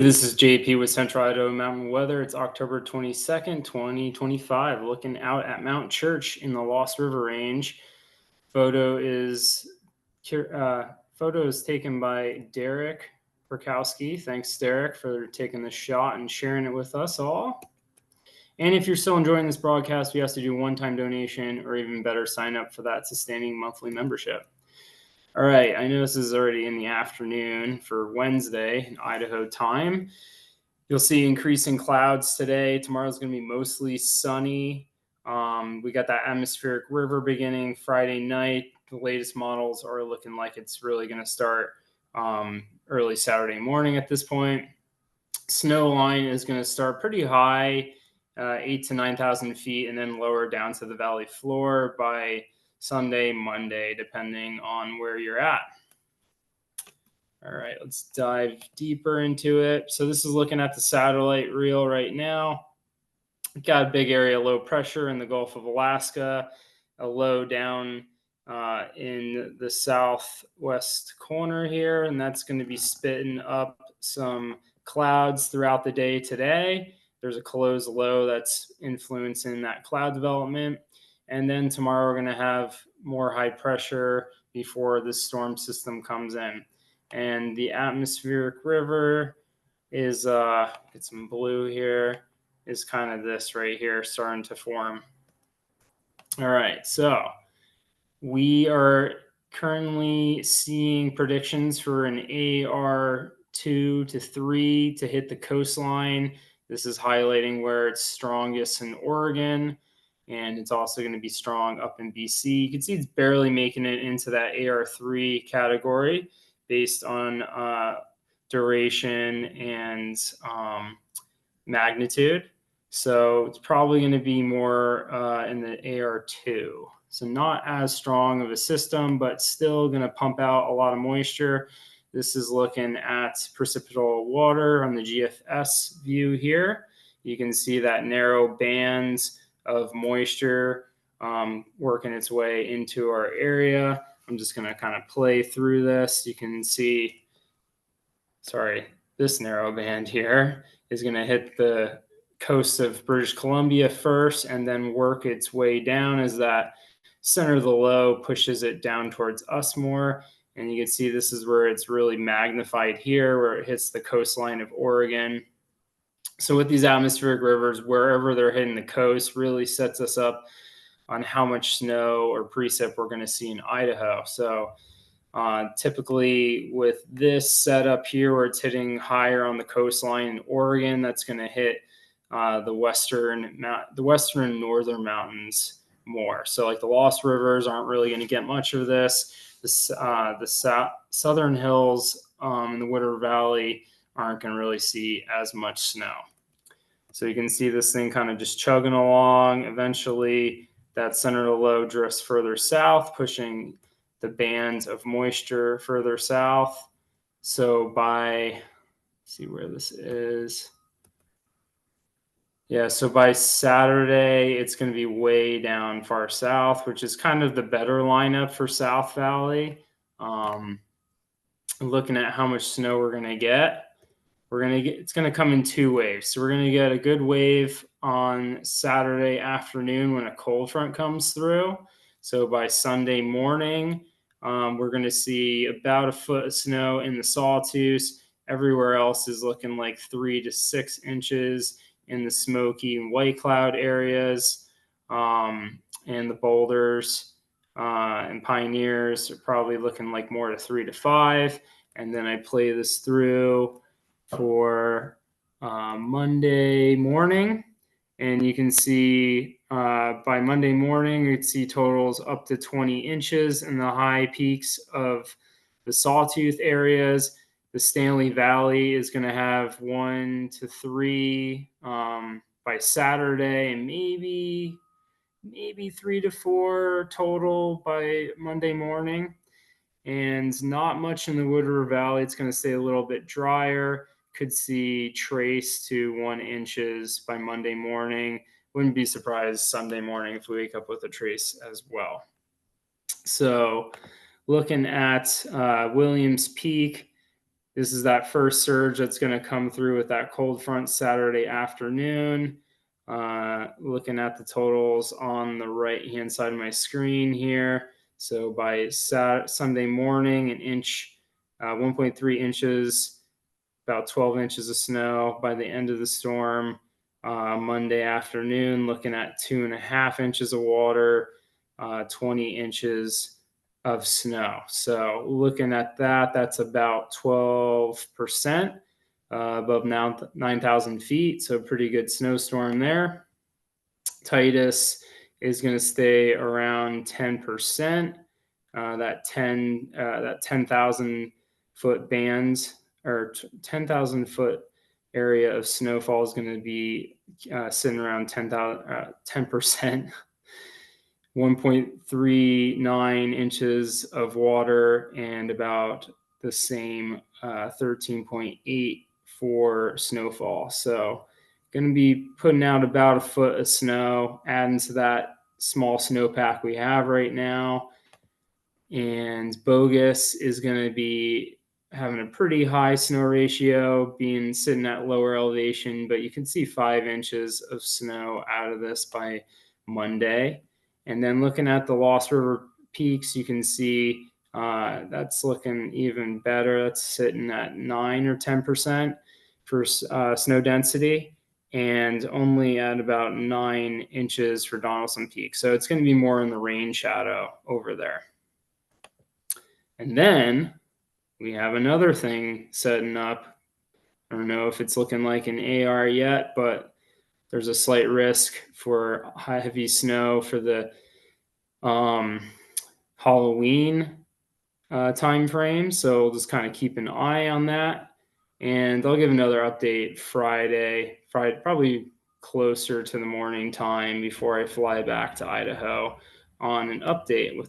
This is JP with Central Idaho Mountain Weather. It's October 22nd, 2025. Looking out at Mount Church in the Lost River Range. Photo is taken by Derek Perkowski. Thanks, Derek, for taking the shot and sharing it with us all. And if you're still enjoying this broadcast, we ask you to do a one-time donation, or even better, sign up for that sustaining monthly membership. All right, I know this is already in the afternoon for Wednesday in Idaho time. You'll see increasing clouds today. Tomorrow's going to be mostly sunny. We got that atmospheric river beginning Friday night. The latest models are looking like it's really going to start early Saturday morning at this point. Snow line is going to start pretty high, 8,000 to 9,000 feet, and then lower down to the valley floor by Sunday, Monday, depending on where you're at. All right, let's dive deeper into it. So this is looking at the satellite reel right now. Got a big area of low pressure in the Gulf of Alaska, a low down in the southwest corner here, and that's going to be spitting up some clouds throughout the day today. There's a closed low that's influencing that cloud development. And then tomorrow we're going to have more high pressure before the storm system comes in. And the atmospheric river is, get some blue here, is kind of this right here starting to form. All right, so we are currently seeing predictions for an AR2 to 3 to hit the coastline. This is highlighting where it's strongest in Oregon, and it's also going to be strong up in BC. You can see it's barely making it into that AR3 category based on duration and magnitude. So it's probably going to be more in the AR2. So not as strong of a system, but still going to pump out a lot of moisture. This is looking at precipitable water on the GFS view here. You can see that narrow bands of moisture working its way into our area. I'm just going to kind of play through this. You can see, this narrow band here is going to hit the coast of British Columbia first and then work its way down as that center of the low pushes it down towards us more. And you can see this is where it's really magnified here, where it hits the coastline of Oregon. So with these atmospheric rivers, wherever they're hitting the coast really sets us up on how much snow or precip we're going to see in Idaho. So typically with this setup here, where it's hitting higher on the coastline in Oregon, that's going to hit the western and northern mountains more. So like the Lost Rivers aren't really going to get much of this. The southern hills in the Wood River Valley aren't going to really see as much snow. So you can see this thing kind of just chugging along. Eventually, that center of the low drifts further south, pushing the bands of moisture further south. So by, see where this is. Yeah, so by Saturday, it's going to be way down far south, which is kind of the better lineup for South Valley. Looking at how much snow we're going to get. It's going to come in two waves. So we're going to get a good wave on Saturday afternoon when a cold front comes through. So by Sunday morning, we're going to see about a foot of snow in the Sawtooth. Everywhere else is looking like 3 to 6 inches in the Smoky and White Cloud areas. And the Boulders and Pioneers are probably looking like more to 3 to 5. And then I play this through for Monday morning, and you can see by Monday morning you'd see totals up to 20 inches in the high peaks of the Sawtooth areas. The Stanley Valley is going to have 1 to 3 by Saturday, and maybe 3 to 4 total by Monday morning. And not much in the Wood River Valley. It's going to stay a little bit drier. Could see trace to 1 inches by Monday morning. Wouldn't be surprised Sunday morning if we wake up with a trace as well. So looking at Williams Peak, This is that first surge that's going to come through with that cold front Saturday afternoon. Looking at the totals on the right-hand side of my screen here. So by Sunday morning, 1.3 inches, about 12 inches of snow by the end of the storm. Monday afternoon, looking at 2.5 inches of water, 20 inches of snow. So looking at that, that's about 12% above 9,000 feet. So pretty good snowstorm there. Titus is going to stay around 10%. That 10,000 foot band or 10,000 foot area of snowfall is going to be sitting around 10%. 1.39 inches of water and about the same 13.8 for snowfall. So going to be putting out about a foot of snow, adding to that small snowpack we have right now. And Bogus is going to be having a pretty high snow ratio, being sitting at lower elevation, but you can see 5 inches of snow out of this by Monday. And then looking at the Lost River peaks, you can see that's looking even better. That's sitting at 9 or 10% for snow density, and only at about 9 inches for Donaldson Peak. So it's going to be more in the rain shadow over there. And then we have another thing setting up. I don't know if it's looking like an AR yet, but there's a slight risk for heavy snow for the Halloween time frame. So we'll just kind of keep an eye on that. And I'll give another update Friday, probably closer to the morning time before I fly back to Idaho on an update with